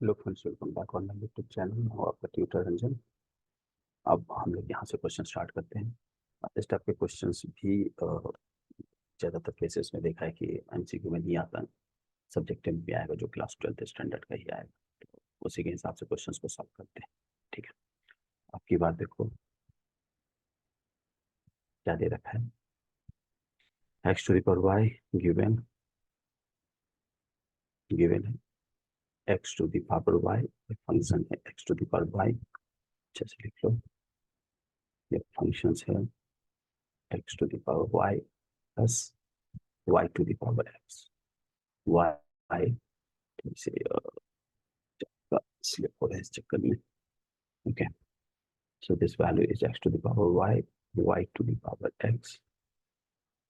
Hello friends, welcome back on my YouTube channel. मैं हूं आपका ट्यूटर रंजन। अब हम लोग यहाँ से क्वेश्चन स्टार्ट करते हैं। इस टाइप के क्वेश्चंस भी ज़्यादातर केसेस में देखा है कि एमसीक्यू में नहीं आता है, सब्जेक्टिव भी आएगा जो क्लास 12th स्टैंडर्ड का ही आएगा। तो उसी के हिसाब से क्वेश्चंस को सॉल्व करते हैं। ठीक है, आपकी बात देखो क्या दे रखा है। X to the power y given given है। X to the power y function है, x to the power y अच्छे से लिख लो। ये फंक्शन है x to the power y plus y to the power x. Y से slip हो रहा है इस चक्कर में। Okay, so this value is x to the power y, y to the power x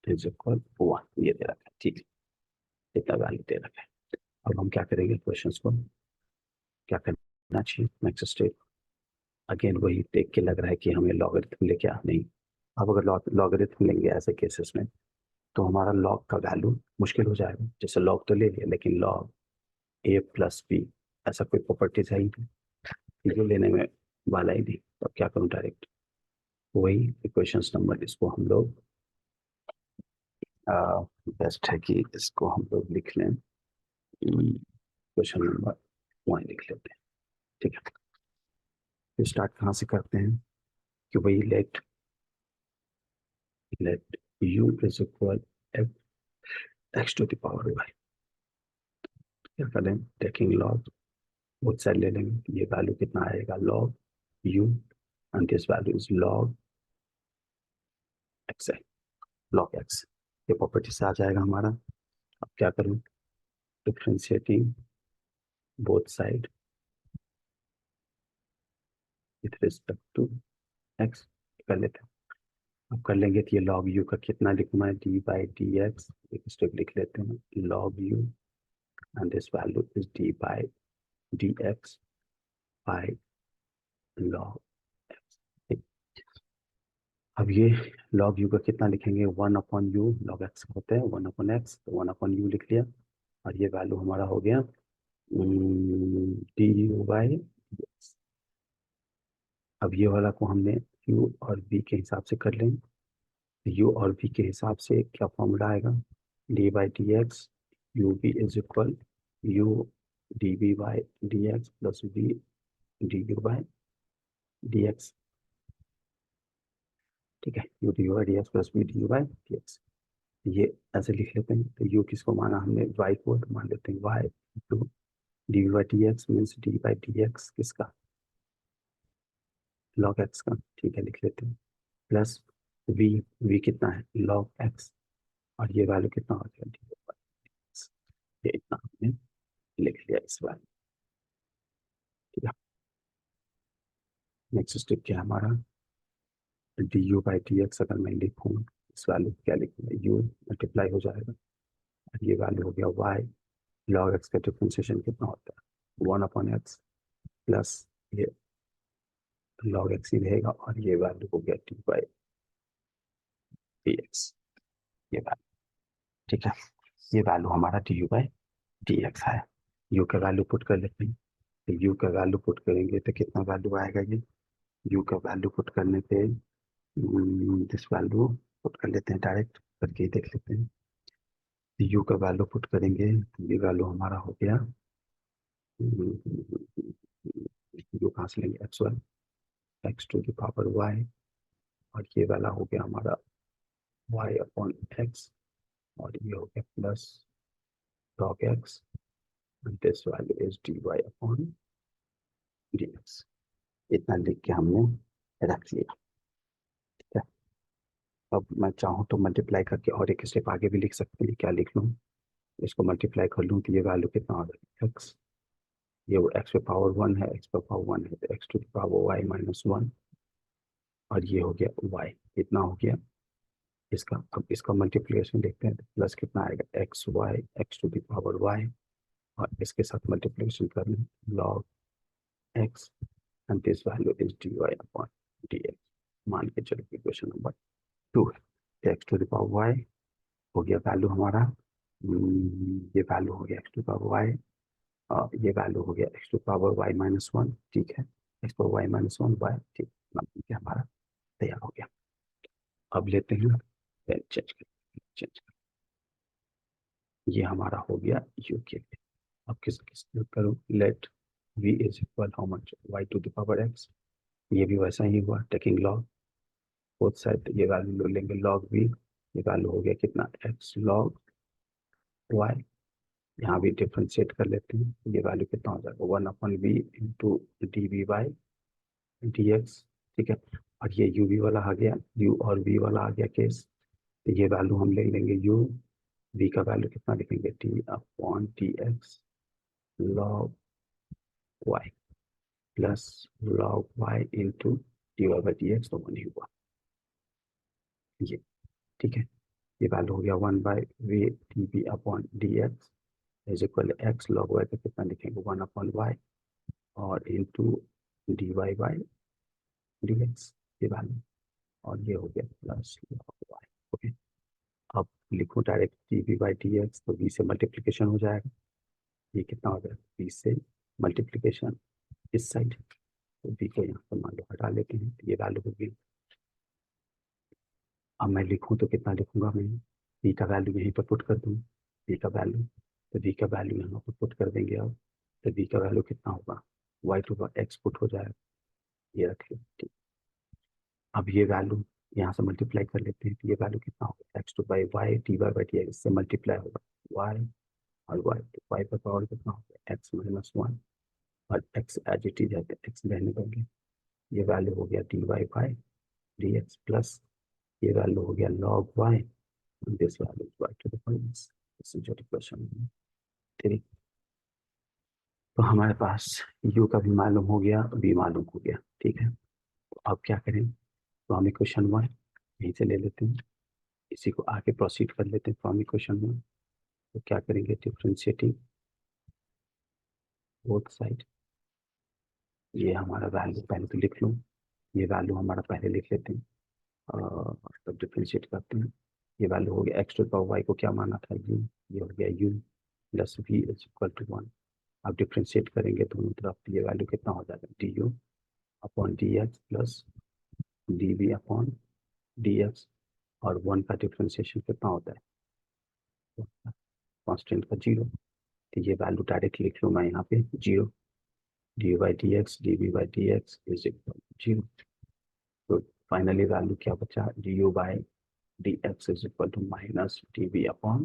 is equal 1। ये दे रखा है, ठीक है, इतना वैल्यू दे रखा है। अब हम क्या करेंगे, क्वेश्चंस को क्या करना चाहिए। नेक्स्ट स्टेप अगेन वही देख के लग रहा है कि हमें लॉगरिथम लेके आ नहीं। अब अगर लॉगरिथम लेंगे ऐसे केसेस में तो हमारा लॉग का वैल्यू मुश्किल हो जाएगा। जैसे लॉग तो ले लिया लेकिन लॉग ए प्लस बी ऐसा कोई प्रॉपर्टीज है ही नहीं, जो लेने में वाला ही नहीं। तो अब क्या करूँ, डायरेक्ट वही इक्वेशंस नंबर इसको हम लोग बेस्ट है कि इसको हम लोग लिख लें। क्वेश्चन नंबर 1 लिख लेते हैं। ठीक है, तो स्टार्ट कहाँ से करते हैं कि वही let let u is equal x to the power y. क्या करें, टेकिंग लॉग बोथ साइड ले लेंगे। ये वैल्यू कितना आएगा, log u and this value is log x है, लॉग एक्स। ये प्रॉपर्टी से आ जाएगा हमारा। अब क्या करूँ, differentiating both side with respect to x कर लेते हैं। अब कर लेंगे तो ये लॉग यू का कितना लिखना है, डी बाई डी एक्स। एक स्टेप लिख लेते हैं, log you and this value is D by d x by log x. अब ये लॉग यू का कितना लिखेंगे, 1/u। लॉग एक्स होता है 1/x, तो 1/u लिख लिया। और ये वैल्यू हमारा हो गया डी यू बाई। अब ये वाला को हमने u और v के हिसाब से कर लेंगे। u और v के हिसाब से क्या फॉर्मूला आएगा, d by d x u b is equal u d b by d x plus v d u by d x. ठीक है, u d u by d x plus v d u by d x. ये ऐसे लिख लेते हैं। तो u किसको माना हमने, y को, तो मान लेते हैं y to d by d x means d by d x किसका, लॉग एक्स का। ठीक है, लिख लेते हैं प्लस v, v कितना है, लॉग एक्स। और ये वैल्यू कितना हो गया, डी बाई एक्स। ये इतना हमने लिख लिया इस वैल्यू। ठीक है, नेक्स्ट स्टेप क्या है हमारा, D u by d x अगर मैं लिखूँ इस वैल्यू क्या लिखूँगा, यू मल्टीप्लाई हो जाएगा और ये वैल्यू हो गया वाई। लॉग एक्स का डिफ्रेंशिएशन कितना होता है, 1/x प्लस ये लॉग एक्स ही रहेगा और ये वैल्यू हो गया डी बाई डी एक्स। ये वैल्यू, ठीक है, ये वैल्यू हमारा D u by d x है। यू का वैल्यू पुट कर लेते हैं। तो यू का वैल्यू पुट करेंगे तो कितना वैल्यू आएगा, ये यू का वैल्यू पुट करने पे दिस वैल्यू पुट कर लेते हैं, डायरेक्ट करके ही देख लेते हैं। यू का वैल्यू पुट करेंगे तो ये वैल्यू हमारा हो गया, यू कहाँ से लेंगे, x one, x to the power y. और ये वाला हो गया हमारा वाई अपॉन एक्स। और ये हो गया plus log x and this value is dy upon dx। इतना लिख के हमने रख लिया। ठीक है, अब मैं चाहूँ तो मल्टीप्लाई करके और एक स्टेप आगे भी लिख सकते हैं। क्या लिख लूँ, इसको मल्टीप्लाई कर लूँ तो ये वैल्यू कितना आ जाएगा, एक्स। ये वो एक्स पे पावर 1 है, एक्स पे पावर 1 है तो x to the power y minus 1। और ये हो गया वाई, इतना हो गया इसका। अब इसका मल्टीप्लिकेशन देखते हैं तो प्लस कितना आएगा, x y x to the power y. और इसके साथ मल्टीप्लिकेशन कर लें, log x and this value is dy upon dx। मान के चलो इक्वेशन नंबर 2 है, x to the power y हो गया वैल्यू हमारा, ये वैल्यू हो गया x to the power y. ये वैल्यू हो गया x to power y minus one, ठीक है, x power y minus one y, ठीक, ये हमारा तैयार हो गया। अब लेते हैं पेन, चेंज कर, ये हमारा हो गया यू के लिए। अब किस करूँ, let v is equal how much y to the power x, ये भी वैसा ही हुआ, टेकिंग लॉग बोथ साइड, ये वैल्यू लेंगे log v, ये वैल्यू हो गया कितना x log y, यहाँ भी डिफ्रेंशिएट कर लेते हैं, ये वैल्यू कितना हो जाएगा 1/v into d v by d x, ठीक है। और ये u v वाला आ गया, u और v वाला आ गया केस, तो ये वैल्यू हम ले लेंगे u, v का वैल्यू कितना लिखेंगे t upon t x log y plus log y into d y by d x, तो वन ही हुआ ये, ठीक है। ये वैल्यू हो गया 1/v d b upon d x is equal x log y का कितना लिखेंगे 1/y और into d y by d x, ये वैल्यू, और ये हो गया प्लस लॉग वाई, ओके। अब लिखूँ direct d b by d x, तो बी से मल्टीप्लीकेशन हो जाएगा, ये कितना हो जाएगा बी से मल्टीप्लीकेशन इस साइड, तो बी को यहाँ पर मान लो हटा लेते हैं, तो ये वैल्यू होगी। अब मैं लिखूँ तो कितना लिखूंगा मैं, बी का वैल्यू यहीं पर पुट कर दूँ, बी का वैल्यू, तो बी का वैल्यू यहाँ पर पुट कर देंगे। अब तो बी का वैल्यू कितना होगा, वाई टू एक्स पुट हो जाएगा, ये रखिए, ठीक। अब ये वैल्यू यहाँ से मल्टीप्लाई कर लेते हैं, तो ये वैल्यू कितना होगा x two by y d y by d x, इससे मल्टीप्लाई होगा वाई और वाई, तो वाई का पावर कितना होगा एक्स माइनस वन, और x as it is x रहने देंगे, ये वैल्यू हो गया d y by d x plus ये वैल्यू हो गया log y, this value is y to the power x, this is your equation 3। तो हमारे पास u का भी मालूम हो गया, v मालूम हो गया, ठीक है। तो अब क्या करें, तो हम इक्वेशन 1 यहीं से ले लेते हैं, इसी को आगे प्रोसीड कर लेते हैं फ्रॉम इक्वेशन 1। तो क्या करेंगे, डिफ्रेंशिएटिंग बोथ साइड, ये हमारा वैल्यू पहले तो लिख लूँ, ये वैल्यू हमारा पहले लिख लेते हैं, तब डिफ्रेंशिएट करते हैं। ये वैल्यू हो गया एक्स टू पावर वाई को क्या माना था u, ये हो गया u plus v is equal to one. अब डिफ्रेंशिएट करेंगे दोनों तरफ, तो ये वैल्यू कितना हो जाएगा d u upon d x plus d v upon d x, और वन का डिफ्रेंशिएशन कितना होता है कॉन्स्टेंट का जीरो, तो ये वैल्यू डायरेक्ट लिख लूँ मैं यहाँ पे zero, d by d x d v by d x is equal zero. तो फाइनली वैल्यू क्या बचा, d u by d x is equal to minus d v upon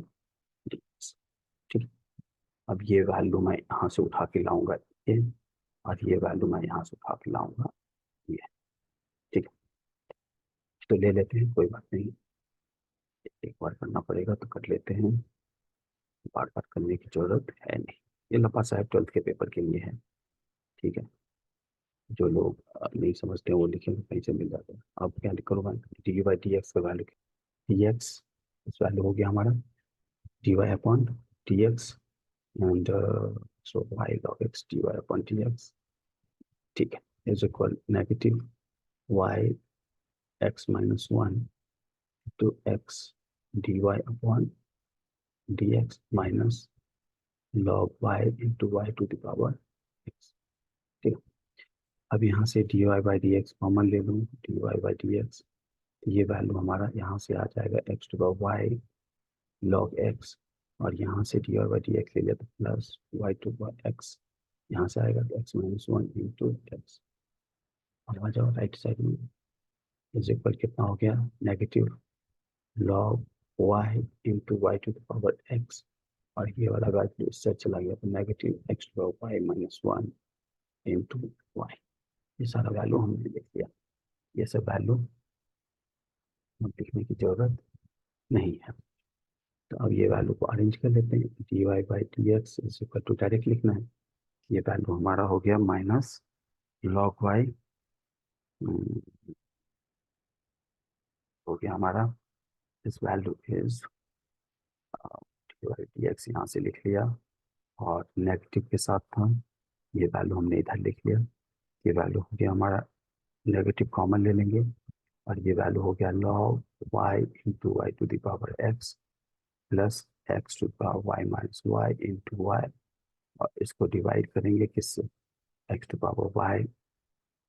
d x, ठीक। अब ये वैल्यू मैं यहाँ से उठा के लाऊंगा ये, और ये वैल्यू मैं यहाँ से उठा के लाऊंगा ये, ठीक है। तो ले लेते हैं, कोई बात नहीं, एक बार करना पड़ेगा तो कर लेते हैं, बार बार करने की जरूरत है नहीं, ये लपा साहब 12th के पेपर के लिए है, ठीक है। जो लोग नहीं समझते हैं वो लिखेंगे, कहीं से मिल जाता है। अब क्या लिख करूँगा, डी बाई डी एक्स का वैल्यू, डी एक्स इस वैल्यू हो गया हमारा d y upon d x and so y log x d y upon d x, ठीक है, is equal negative y x minus one to x d y upon d x minus log y into y to the power x, ठीक है। अब यहाँ से d y by d x common ले लूँ, D y by d x, तो ये value हमारा यहाँ से आ जाएगा x to power y log x, और यहाँ से d y by d x ले लिया तो plus y to power x, यहाँ से आएगा x minus one into x, और आ जाओ राइट साइड में, इज इक्वल कितना हो गया negative log y into y to the power x, और ये वाला वैल्यू इससे चला गया, तो negative x to power y minus one into y, ये सारा वैल्यू हमने लिख लिया। ये सब वैल्यू लिखने की जरूरत नहीं है। तो अब ये वैल्यू को अरेंज कर लेते हैं, d y by d x is equal to direct लिखना है, ये वैल्यू हमारा हो गया माइनस लॉग वाई, हो गया हमारा, this value is d y d x यहाँ से लिख लिया, और नेगेटिव के साथ था, ये वैल्यू हमने इधर लिख लिया, ये वैल्यू हो गया हमारा, नेगेटिव कॉमन ले लेंगे, और ये वैल्यू हो गया log y into y to the power x plus x to the power y minus y into y और इसको डिवाइड करेंगे किससे, x to power y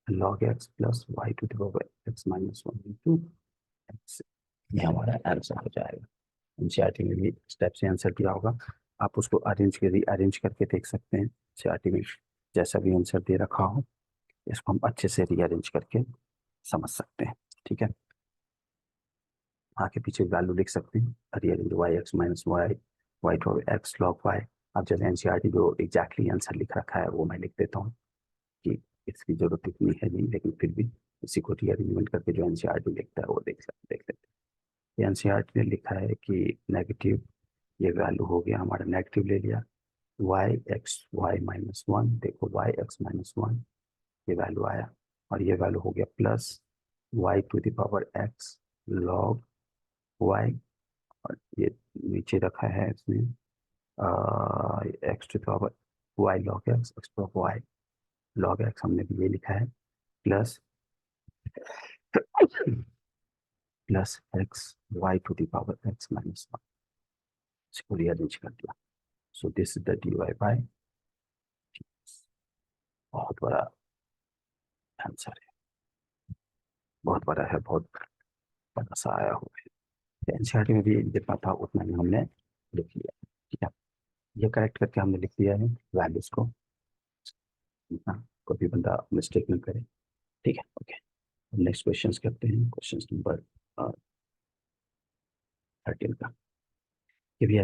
log x plus y to the power x minus one into x. ये हमारा answer हो जाएगा। NCERT में भी स्टेप से आंसर दिया होगा, आप उसको अरेंज के रीअरेंज करके देख सकते हैं। एनसीईआरटी में जैसा भी आंसर दे रखा हो इसको हम अच्छे से रीअरेंज करके समझ सकते हैं। ठीक है, आगे पीछे वैल्यू लिख सकते हैं, rearrange y x minus y y to x log y. अब जैसे एनसीईआरटी जो एग्जैक्टली आंसर लिख रखा है वो मैं लिख देता हूँ कि इसकी जरूरत इतनी है नहीं, लेकिन फिर भी इसी को रीअरेंजमेंट करके जो एनसीईआरटी लिखता है वो देख लेते हैं। एनसीईआरटी ने लिखा है कि नेगेटिव, ये वैल्यू हो गया हमारा, नेगेटिव ले लिया y x y minus one, देखो वाई एक्स माइनस वन ये वैल्यू आया, और ये वैल्यू हो गया plus y to the power x log y, और ये नीचे रखा है इसमें x to the power y log x, x to power y log x हमने भी ये लिखा है, plus plus x y to the power x minus one, इसको रीअरेंज कर दिया। So this is the d y by, बहुत बड़ा आंसर है, बहुत बड़ा है, बहुत बड़ा सा आया हुआ है। एनसीईआरटी में भी जितना था उतना ही हमने लिख लिया। ठीक है, ये करेक्ट करके हमने लिख दिया है वैल्यूज को, हाँ कोई भी बंदा मिस्टेक न करे। ठीक है, ओके, नेक्स्ट क्वेश्चंस करते हैं, क्वेश्चन नंबर 13 का। कि भी